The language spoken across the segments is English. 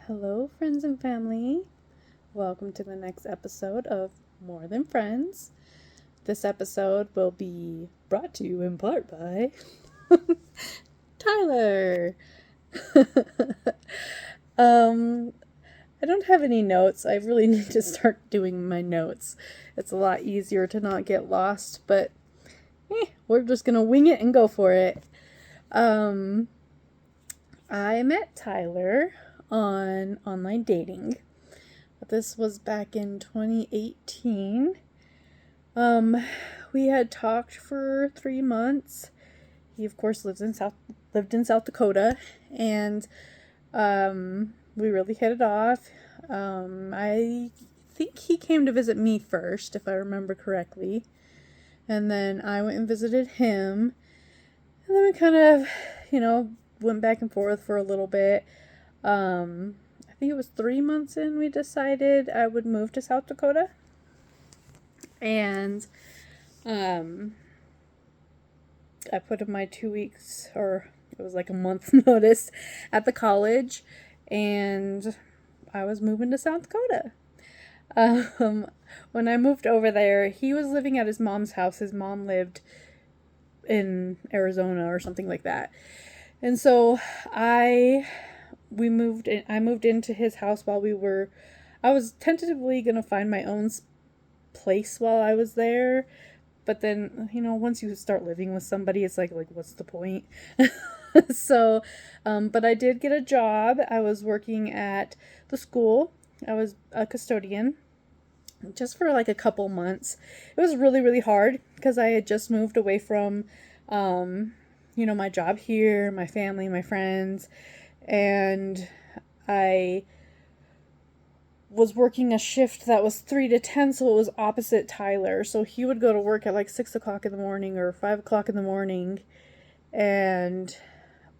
Hello, friends and family. Welcome to the next episode of More Than Friends. This episode will be brought to you in part by Tylor. I don't have any notes. I really need to start doing my notes. It's a lot easier to not get lost, but we're just gonna wing it and go for it. I met Tylor on online dating. This was back in 2018. We had talked for 3 months. He of course lived in South Dakota, and we really hit it off. I think he came to visit me first, if I remember correctly, and then I went and visited him, and then we kind of, went back and forth for a little bit. I think it was 3 months in we decided I would move to South Dakota. And I put in my 2 weeks, or it was like a month notice at the college, and I was moving to South Dakota. When I moved over there, he was living at his mom's house. His mom lived in Arizona or something like that. And so I moved into his house while I was tentatively going to find my own place while I was there. But then, once you start living with somebody, it's like what's the point? So, but I did get a job. I was working at the school. I was a custodian just for like a couple months. It was really, really hard because I had just moved away from, my job here, my family, my friends, and I was working a shift that was 3 to 10, so it was opposite Tylor. So he would go to work at like 6 o'clock in the morning or 5 o'clock in the morning, and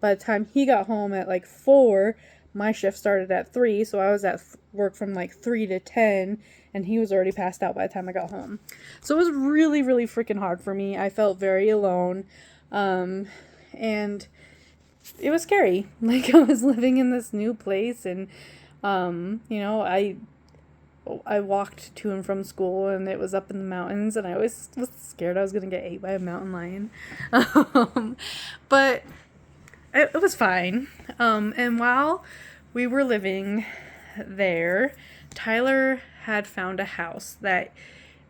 by the time he got home at like 4, my shift started at 3, so I was at work from like 3 to 10, and he was already passed out by the time I got home. So it was really, really freaking hard for me. I felt very alone, and it was scary. Like, I was living in this new place, and I walked to and from school, and it was up in the mountains, and I always was scared I was gonna get ate by a mountain lion. But it was fine. And while we were living there, Tylor had found a house that,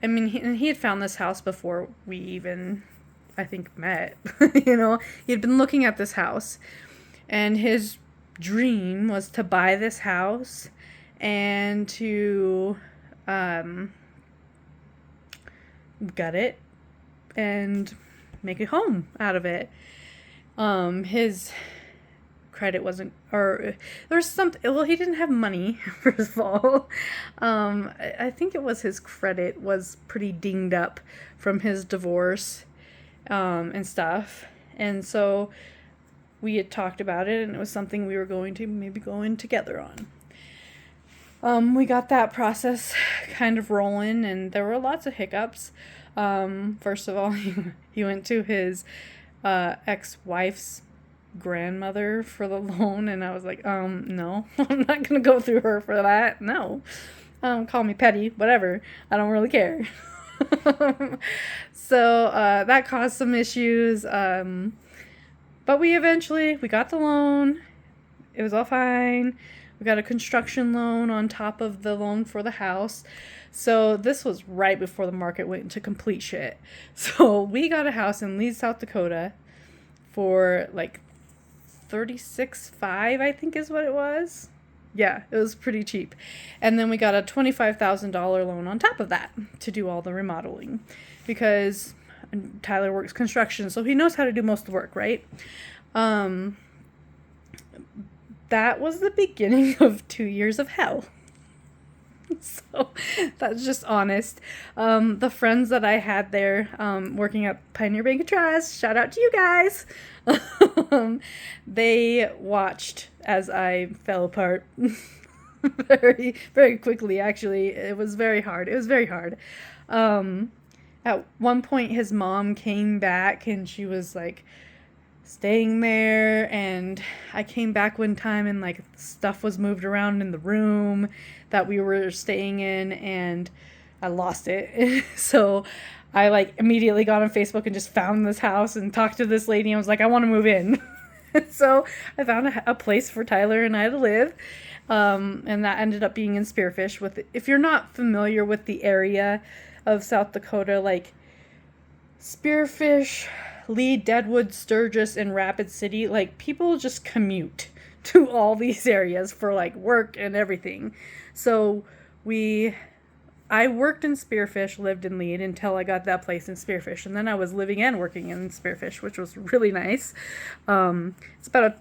he had found this house before we even, I think, met. He had been looking at this house, and his dream was to buy this house and to gut it and make a home out of it. His credit wasn't, or there's something, well, he didn't have money, first of all. I think it was his credit was pretty dinged up from his divorce, and stuff. And so we had talked about it, and it was something we were going to maybe go in together on. We got that process kind of rolling, and there were lots of hiccups. First of all, he went to his ex-wife's grandmother for the loan, and I was like, no, I'm not gonna go through her for that. No. Call me petty, whatever. I don't really care. So that caused some issues. But we got the loan. It was all fine. We got a construction loan on top of the loan for the house. So this was right before the market went into complete shit. So we got a house in Lee, South Dakota for like $36,500, I think is what it was. Yeah, it was pretty cheap. And then we got a $25,000 loan on top of that to do all the remodeling, because Tylor works construction, so he knows how to do most of the work, right? That was the beginning of 2 years of hell. So that's just honest. The friends that I had there, working at Pioneer Bank of Trust, shout out to you guys. They watched as I fell apart very, very quickly. Actually, it was very hard. At one point, his mom came back, and she was like staying there, and I came back one time and like stuff was moved around in the room that we were staying in, and I lost it. So I like immediately got on Facebook and just found this house and talked to this lady, and I was like, I want to move in. So I found a place for Tylor and I to live. And that ended up being in Spearfish. If you're not familiar with the area of South Dakota, like Spearfish, Lee, Deadwood, Sturgis, and Rapid City, like people just commute to all these areas for like work and everything. So I worked in Spearfish, lived in Lead until I got that place in Spearfish, and then I was living and working in Spearfish, which was really nice. It's about a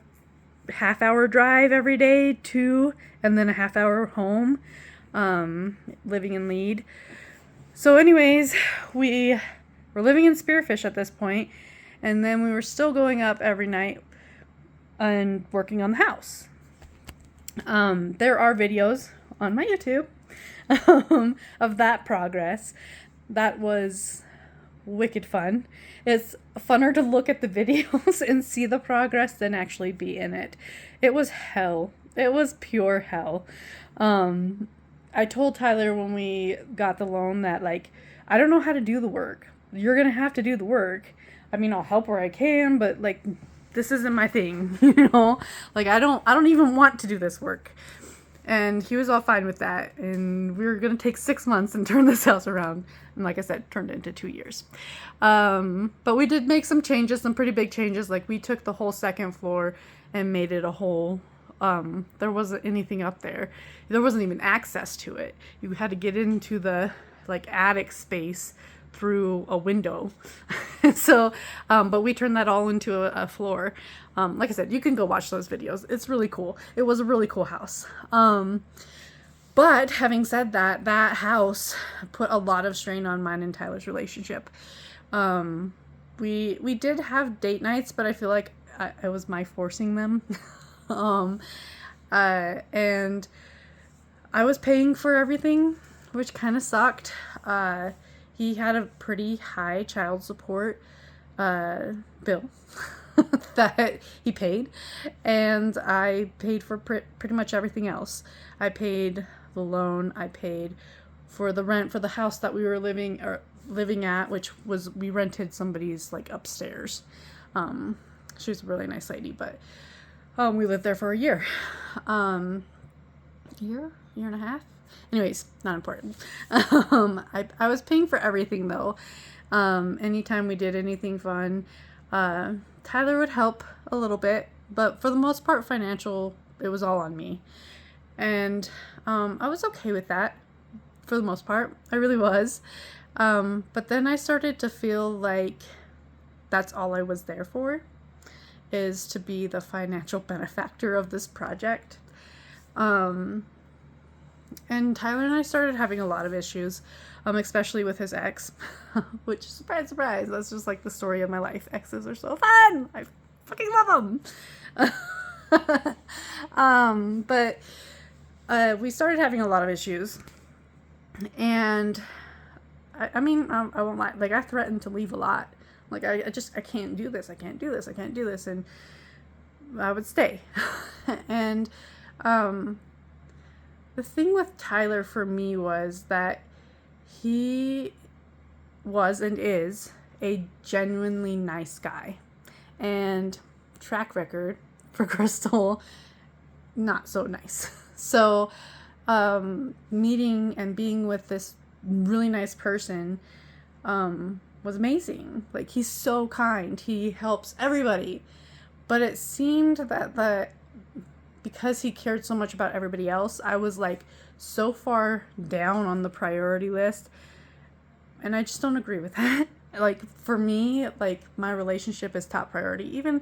half-hour drive every day to, and then a half-hour home, living in Lead. So anyways, we were living in Spearfish at this point, and then we were still going up every night and working on the house. There are videos on my YouTube of that progress. That was wicked fun. It's funner to look at the videos and see the progress than actually be in it. It was hell. It was pure hell. I told Tylor when we got the loan that like, I don't know how to do the work. You're gonna have to do the work. I mean, I'll help where I can, but like, this isn't my thing, you know? Like, I don't even want to do this work. And he was all fine with that. And we were going to take 6 months and turn this house around. And like I said, turned it into 2 years. But we did make some changes, some pretty big changes. Like we took the whole second floor and made it a whole, there wasn't anything up there. There wasn't even access to it. You had to get into the like attic space through a window. So, but we turned that all into a floor. Like I said, you can go watch those videos. It's really cool. It was a really cool house. But having said that, that house put a lot of strain on mine and Tylor's relationship. We did have date nights, but I feel like it was my forcing them. And I was paying for everything, which kind of sucked. He had a pretty high child support bill that he paid, and I paid for pretty much everything else. I paid the loan, I paid for the rent for the house that we were living at, which was, we rented somebody's like upstairs. She was a really nice lady, but we lived there for a year. Year and a half. Anyways, not important. I was paying for everything though. Anytime we did anything fun, Tylor would help a little bit, but for the most part, financial, it was all on me. And I was okay with that for the most part. I really was. But then I started to feel like that's all I was there for, is to be the financial benefactor of this project. And Tylor and I started having a lot of issues, especially with his ex, which, surprise, surprise, that's just like the story of my life. Exes are so fun. I fucking love them. But we started having a lot of issues, and I mean, I won't lie, like I threatened to leave a lot. Like I can't do this. I can't do this. I can't do this. And I would stay. And, the thing with Tylor for me was that he was and is a genuinely nice guy, and track record for Crystal, not so nice. So, meeting and being with this really nice person, was amazing. Like, he's so kind. He helps everybody. But it seemed that because he cared so much about everybody else, I was like so far down on the priority list, and I just don't agree with that. Like, for me, like, my relationship is top priority, even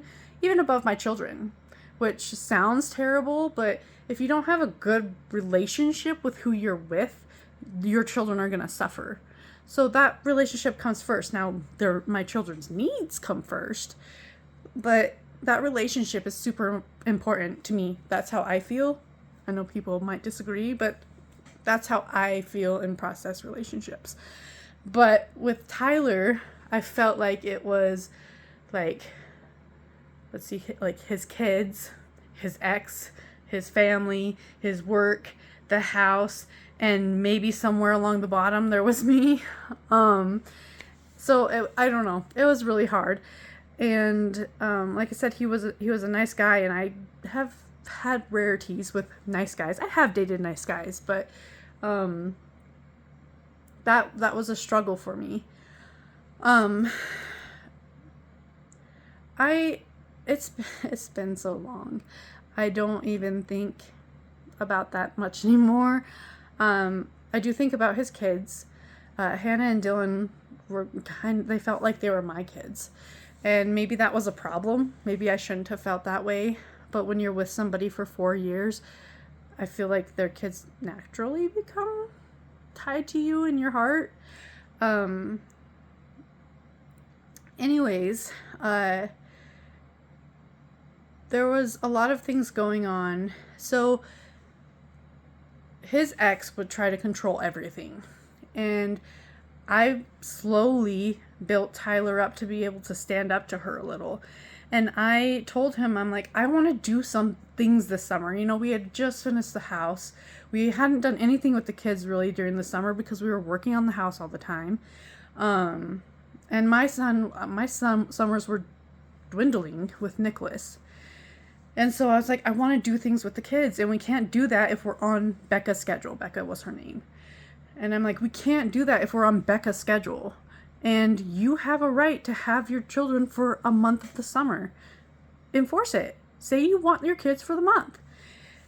above my children, which sounds terrible, but if you don't have a good relationship with who you're with, your children are gonna suffer. So that relationship comes first. Now, my children's needs come first, but that relationship is super important to me. That's how I feel. I know people might disagree, but that's how I feel in process relationships. But with Tylor, I felt like it was like let's see, like his kids, his ex, his family, his work, the house, and maybe somewhere along the bottom there was me. I don't know. It was really hard. And like I said, he was a nice guy, and I have had rarities with nice guys. I have dated nice guys, but that was a struggle for me. It's been so long. I don't even think about that much anymore. I do think about his kids. Hannah and Dylan they felt like they were my kids. And maybe that was a problem. Maybe I shouldn't have felt that way. But when you're with somebody for 4 years, I feel like their kids naturally become tied to you in your heart. Anyways, there was a lot of things going on. So his ex would try to control everything. And I slowly built Tylor up to be able to stand up to her a little. And I told him, I'm like, I want to do some things this summer. You know, we had just finished the house. We hadn't done anything with the kids really during the summer because we were working on the house all the time. And my summers were dwindling with Nicholas. And so I was like, I want to do things with the kids, and we can't do that if we're on Becca's schedule. Becca was her name. And I'm like, we can't do that if we're on Becca's schedule. And you have a right to have your children for a month of the summer. Enforce it. Say you want your kids for the month.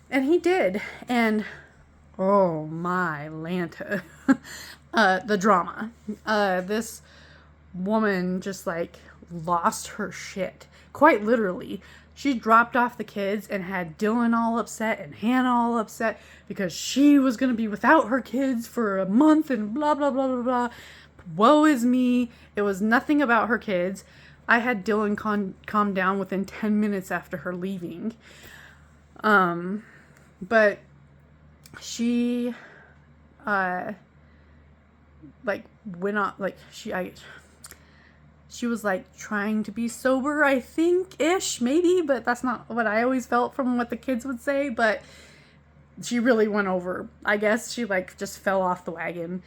And he did. And oh my Lanta. The drama. This woman just like lost her shit. Quite literally. She dropped off the kids and had Dylan all upset and Hannah all upset because she was going to be without her kids for a month and blah, blah, blah, blah, blah. Woe is me. It was nothing about her kids. I had Dylan calm down within 10 minutes after her leaving. But she, went on, she was like trying to be sober, I think-ish, maybe, but that's not what I always felt from what the kids would say. But she really went over. I guess she like just fell off the wagon.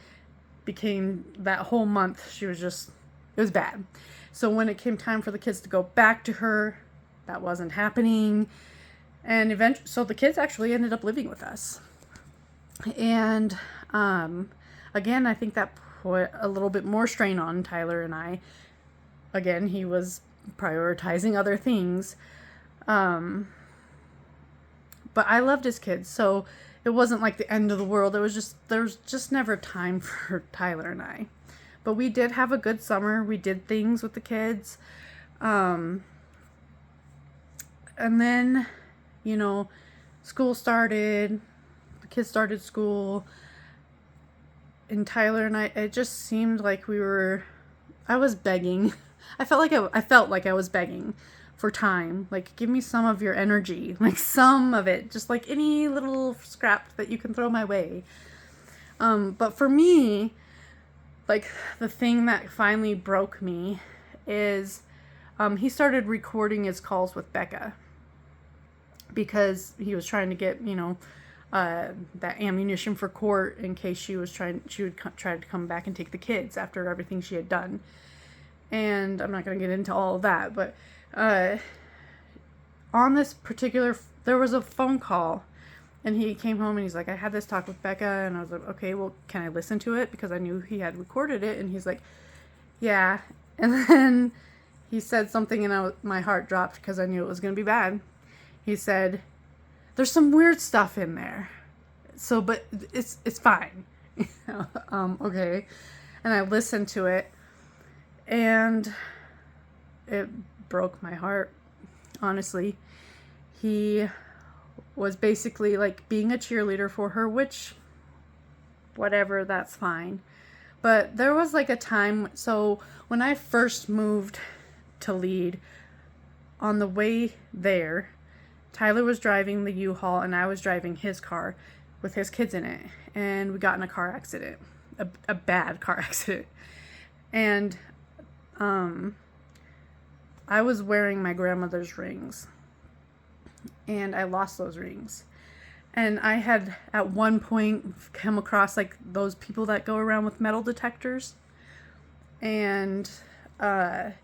Became that whole month, she was just, it was bad. So when it came time for the kids to go back to her, that wasn't happening. And eventually, so the kids actually ended up living with us. And again, I think that put a little bit more strain on Tylor and I. Again, he was prioritizing other things. But I loved his kids, so it wasn't like the end of the world. There was just never time for Tylor and I. But we did have a good summer. We did things with the kids. And then, you know, school started. The kids started school. And Tylor and I, it just seemed like I was begging. I felt like I was begging for time. Like, give me some of your energy. Like, some of it. Just like any little scrap that you can throw my way. But for me, like, the thing that finally broke me is he started recording his calls with Becca. Because he was trying to get, you know, that ammunition for court in case she would try to come back and take the kids after everything she had done. And I'm not going to get into all of that, but on this particular, there was a phone call, and he came home and he's like, I had this talk with Becca, and I was like, okay, well, can I listen to it? Because I knew he had recorded it, and he's like, yeah. And then he said something, and my heart dropped because I knew it was going to be bad. He said, there's some weird stuff in there. So, but it's fine. Okay. And I listened to it, and it broke my heart, honestly. He was basically like being a cheerleader for her, which, whatever, that's fine. But there was like a time, so when I first moved to Lead, on the way there, Tylor was driving the U-Haul and I was driving his car with his kids in it. And we got in a car accident, a bad car accident. And I was wearing my grandmother's rings, and I lost those rings. And I had at one point come across like those people that go around with metal detectors. And I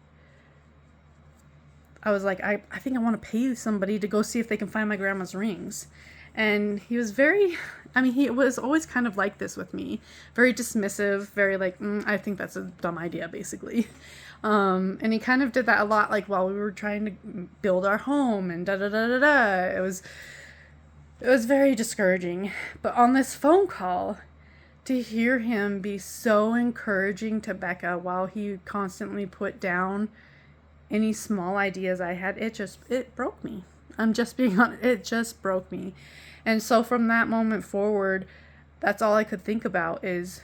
was like, I think I want to pay somebody to go see if they can find my grandma's rings. And he was he was always kind of like this with me. Very dismissive, very like, I think that's a dumb idea, basically. And he kind of did that a lot, like while we were trying to build our home and da-da-da-da-da. It was very discouraging. But on this phone call, to hear him be so encouraging to Becca while he constantly put down any small ideas I had, it broke me. I'm just being honest, it just broke me. And so from that moment forward, that's all I could think about is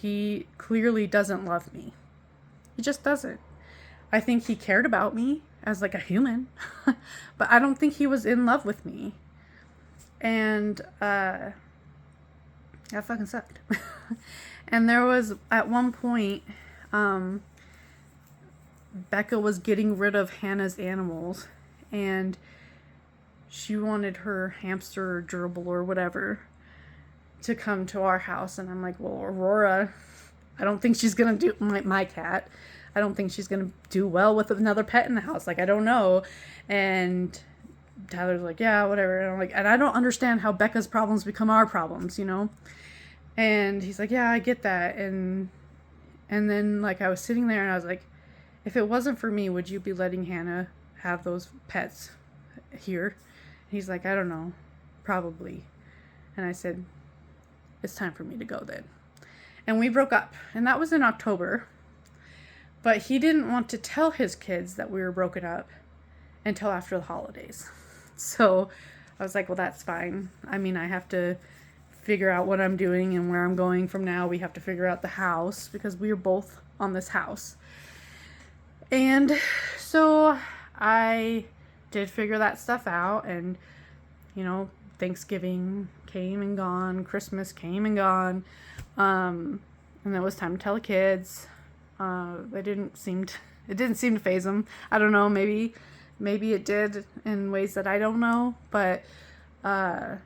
he clearly doesn't love me. He just doesn't. I think he cared about me as like a human, but I don't think he was in love with me. And that fucking sucked. And there was at one point, Becca was getting rid of Hannah's animals, and she wanted her hamster or gerbil or whatever to come to our house. And I'm like, well, Aurora, I don't think she's going to do my cat. I don't think she's going to do well with another pet in the house. Like, I don't know. And Tyler's like, yeah, whatever. And I'm like, and I don't understand how Becca's problems become our problems, you know? And he's like, yeah, I get that. And then like I was sitting there and I was like, if it wasn't for me, would you be letting Hannah have those pets here? He's like, I don't know, probably. And I said, it's time for me to go then. And we broke up, and that was in October. But he didn't want to tell his kids that we were broken up until after the holidays. So I was like, well, that's fine. I mean, I have to figure out what I'm doing and where I'm going from now. We have to figure out the house because we are both on this house. And so I did figure that stuff out, and, you know, Thanksgiving came and gone, Christmas came and gone, and it was time to tell the kids. It didn't seem to faze them. I don't know, maybe it did in ways that I don't know, but I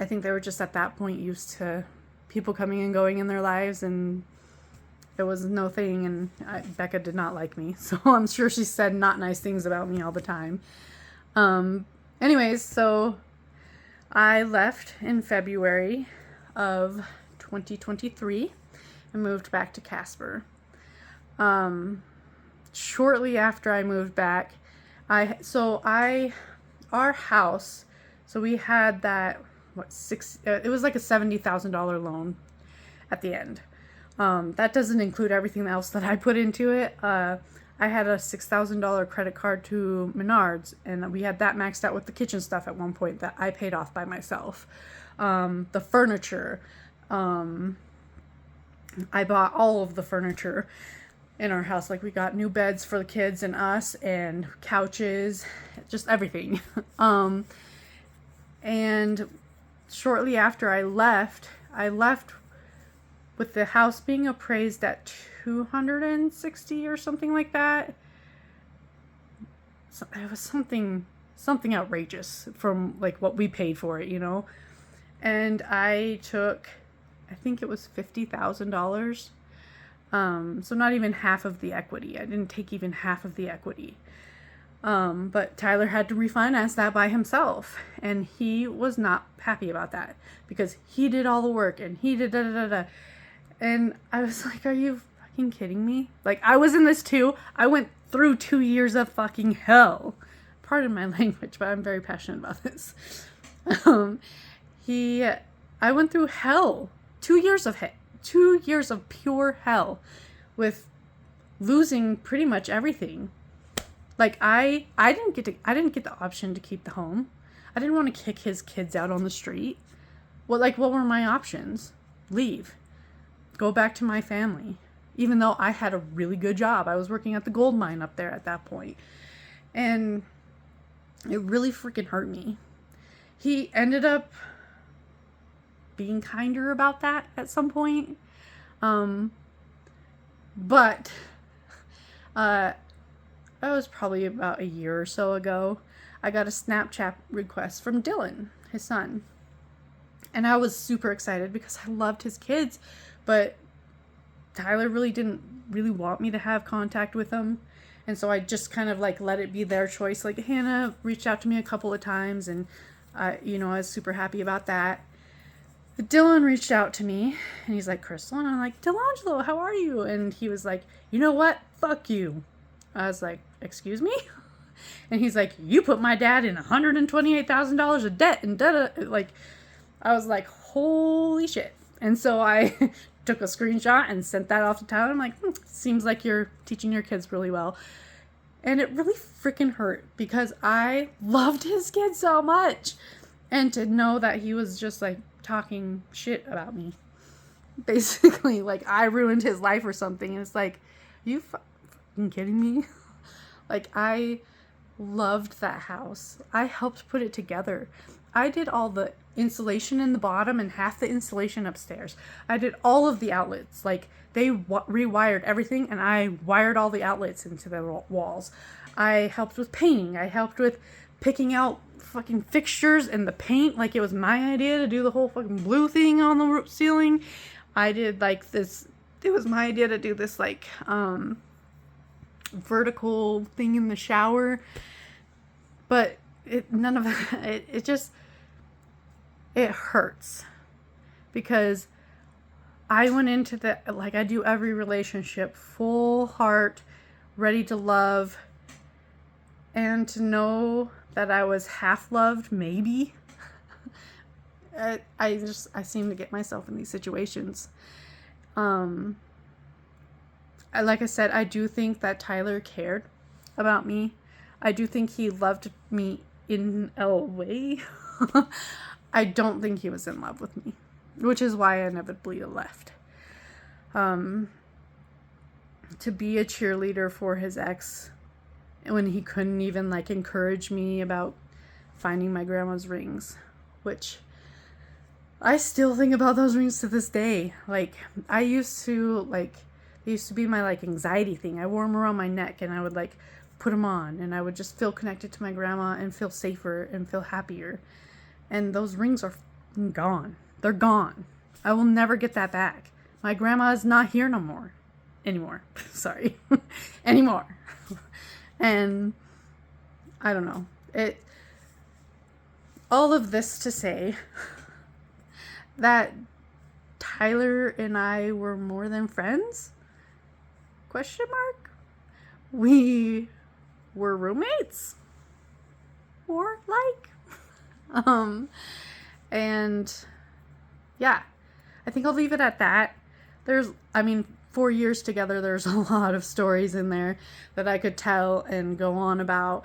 think they were just at that point used to people coming and going in their lives, and it was no thing, and Becca did not like me, so I'm sure she said not nice things about me all the time. Anyways, so I left in February of 2023 and moved back to Casper. Shortly after I moved back, our house, so we had that, it was like a $70,000 loan at the end. That doesn't include everything else that I put into it. I had a $6,000 credit card to Menards, and we had that maxed out with the kitchen stuff at one point that I paid off by myself. The furniture, I bought all of the furniture in our house. Like, we got new beds for the kids and us, and couches, just everything. And shortly after I left with the house being appraised at $260 or something like that. So it was something outrageous from like what we paid for it, you know. And I took, I think it was $50,000. So not even half of the equity. I didn't take even half of the equity. But Tyler had to refinance that by himself, and he was not happy about that because he did all the work and he did da-da-da-da. And I was like, are you fucking kidding me? Like, I was in this too. I went through 2 years of fucking hell. Pardon my language, but I'm very passionate about this. I went through hell. 2 years of 2 years of pure hell with losing pretty much everything. Like, I didn't get the option to keep the home. I didn't want to kick his kids out on the street. What were my options? Leave. Go back to my family. Even though I had a really good job. I was working at the gold mine up there at that point. And it really freaking hurt me. He ended up being kinder about that at some point. But that was probably about a year or so ago, I got a Snapchat request from Dylan, his son. And I was super excited because I loved his kids, but Tyler really didn't really want me to have contact with them. And so I just kind of like let it be their choice. Like Hannah reached out to me a couple of times, and I was super happy about that. But Dylan reached out to me and he's like, Crystal, and I'm like, Delangelo, how are you? And he was like, you know what? Fuck you. I was like, excuse me? And he's like, you put my dad in $128,000 of debt and like, I was like, holy shit. And so I took a screenshot and sent that off to Tyler. I'm like, seems like you're teaching your kids really well. And it really freaking hurt because I loved his kid so much. And to know that he was just like talking shit about me. Basically, like I ruined his life or something. And it's like, you fucking kidding me? Like I loved that house. I helped put it together. I did all the insulation in the bottom and half the insulation upstairs. I did all of the outlets. Like they rewired everything and I wired all the outlets into the walls. I helped with painting. I helped with picking out fucking fixtures and the paint. Like it was my idea to do the whole fucking blue thing on the ceiling. I did like this. It was my idea to do this like vertical thing in the shower. But none of that. It hurts because I went into the, like I do every relationship, full heart, ready to love, and to know that I was half loved, maybe. I seem to get myself in these situations. Like I said, I do think that Tyler cared about me. I do think he loved me in a way. I don't think he was in love with me, which is why I inevitably left. To be a cheerleader for his ex when he couldn't even like encourage me about finding my grandma's rings, which I still think about those rings to this day. Like they used to be my like anxiety thing. I wore them around my neck and I would like put them on and I would just feel connected to my grandma and feel safer and feel happier. And those rings are gone. They're gone. I will never get that back. My grandma is not here no more. Anymore. Sorry. Anymore. And I don't know. All of this to say that Tyler and I were more than friends? Question mark? We were roommates? Or like? And yeah, I think I'll leave it at that. 4 years together, there's a lot of stories in there that I could tell and go on about,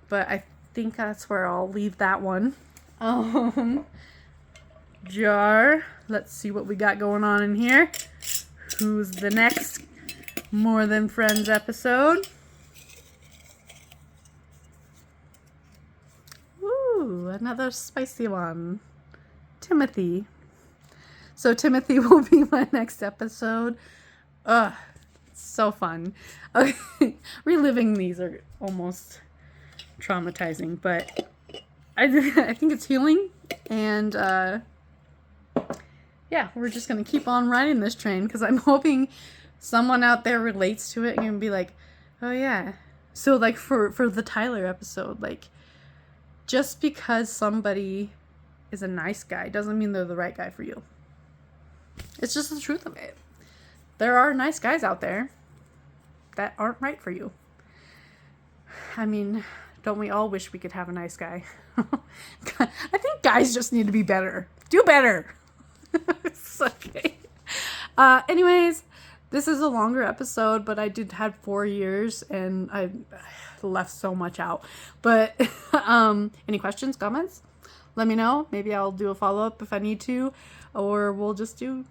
but I think that's where I'll leave that one. Jar, let's see what we got going on in here. Who's the next More Than Friends episode? Another spicy one. Timothy. So Timothy will be my next episode. So fun. Okay. Reliving these are almost traumatizing, but I think it's healing. And yeah, we're just going to keep on riding this train because I'm hoping someone out there relates to it and can be like, oh yeah. So like for the Tyler episode, like, just because somebody is a nice guy doesn't mean they're the right guy for you. It's just the truth of it. There are nice guys out there that aren't right for you. I mean, don't we all wish we could have a nice guy? I think guys just need to be better. Do better. It's okay. Anyways, this is a longer episode, but I did have 4 years and I left so much out. But any questions, comments? Let me know. Maybe I'll do a follow-up if I need to, or we'll just do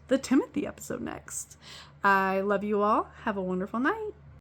the Timothy episode next. I love you all. Have a wonderful night.